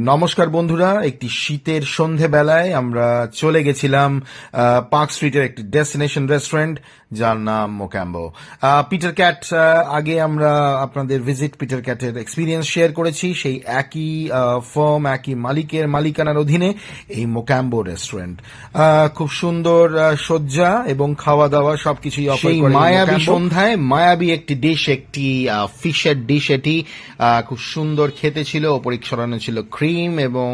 নমস্কার বন্ধুরা, একটি শীতের সন্ধেবেলায় আমরা চলে গেছিলাম পার্ক স্ট্রিটের একটি ডেস্টিনেশন রেস্টুরেন্ট যার নাম মোক্যাম্বো। পিটার ক্যাট, আগে আমরা আপনাদের ভিজিট পিটার ক্যাটের এক্সপিরিয়েন্স শেয়ার করেছি। সেই একই ফার্ম, একই মালিকানার অধীনে এই মোক্যাম্বো রেস্টুরেন্ট। খুব সুন্দর সজ্জা এবং খাওয়া দাওয়া সবকিছুই অফার করে। মায়াবী সন্ধ্যায় মায়াবী একটি ডিশ, একটি ফিশের ডিশ। এটি খুব সুন্দর খেতে ছিল, ওপরে ছড়ানো ছিল ক্রিম এবং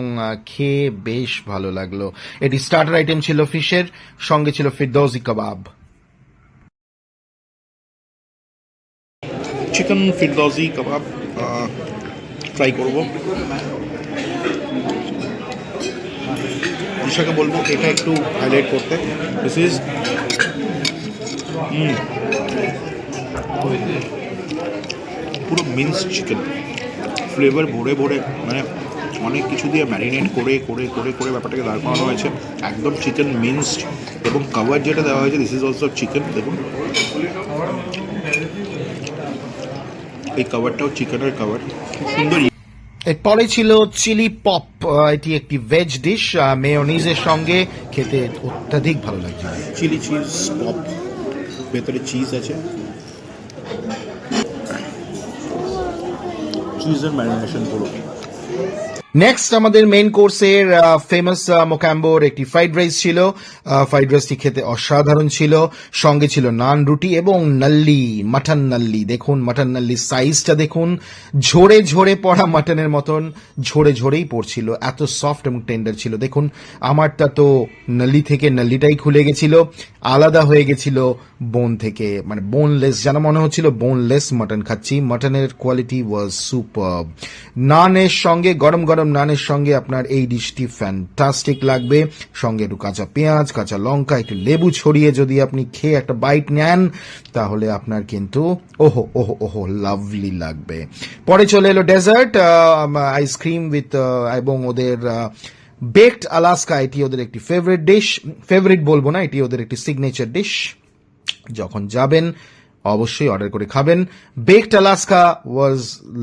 খেয়ে বেশ ভালো লাগলো। এটি স্টার্টার আইটেম ছিল ফিশের, সঙ্গে ছিল ফিরদৌসি কাবাব। চিকেন ফিরদৌসি কাবাব ট্রাই করব। দিশাকে বলবো এটা একটু হাইলাইট করতে। দিস ইজ পুরো মিন্স চিকেন, ফ্লেভার ভরে ভরে, মানে অনেক কিছু দিয়ে ম্যারিনেট করে করে করে করে ব্যাপারটাকে দাঁড় করানো হয়েছে। একদম চিকেন মিন্সড, এবং কাভার যেটা দেওয়া হয়েছে দিস ইজ অলসো চিকেন। দেখুন এই কাভারটাও চিকেনের কাভার, খুব সুন্দর। এরপরে ছিল চিলি পপ। এটি একটি ভেজ ডিশ, মেয়োনিজের সঙ্গে খেতে অত্যাধিক ভালো লাগছে। চিলি চিজ পপ, ভেতরে চিজ আছে, চিজের ম্যারিনেশন পুরো। নেক্সট আমাদের মেইন কোর্সের ফেমাস মোক্যাম্বোর একটি ফ্রাইড রাইস ছিল। ফ্রাইড রাইসটি খেতে অসাধারণ ছিল, সঙ্গে ছিল নান, রুটি এবং নাল্লি, মাটন নাল্লি। দেখুন মাটন নাল্লির সাইজটা দেখুন, ঝরে ঝরে পড়া মাটনের মতন ঝরে ঝরেই পড়ছিল, এত সফট এবং টেন্ডার ছিল। দেখুন আমারটা তো নাল্লি থেকে নাল্লিটাই খুলে গেছিল, আলাদা হয়ে গেছিল বোন থেকে, মানে বোনলেস, যেন মনে হচ্ছিল বোনলেস মাটন খাচ্ছি। মাটনের কোয়ালিটি ওয়াজ সুপার। নানের সঙ্গে, গরম গরম নানের সঙ্গে আপনার এই ডিশটি ফ্যান্টাস্টিক লাগবে। সঙ্গে একটু কাঁচা পেঁয়াজ, কাঁচা লঙ্কা, একটু লেবু ছড়িয়ে যদি আপনি খেয়ে একটা বাইট নেন, তাহলে আপনার কিন্তু ওহো ওহো ওহো লাভলি লাগবে। পরে চলে এলো ডেজার্ট, আইসক্রিম উইথ, এবং ওদের বেকড আলাস্কা। এটি ওদের একটি ফেভারিট ডিশ, ফেভারিট বলবো না, এটি ওদের একটি সিগনেচার ডিশ। যখন যাবেন অবশ্যই অর্ডার করে খাবেন। Baked Alaska was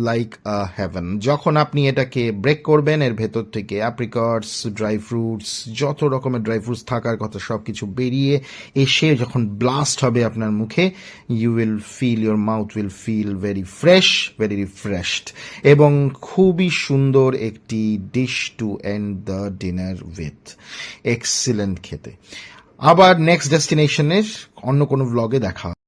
like a haven. যখন আপনি এটাকে ব্রেক করবেন, এর ভেতর থেকে অ্যাপ্রিকটস, ড্রাই ফ্রুটস, যত রকমের ড্রাই ফ্রুটস থাকার কথা সবকিছু বেরিয়ে এসে যখন ব্লাস্ট হবে আপনার মুখে, you will feel, your mouth will feel very fresh, very refreshed, এবং খুবই সুন্দর একটি dish to end the dinner with. Excellent খেতে। আবার নেক্সট ডেস্টিনেশনের অন্য কোনো ব্লগে দেখা।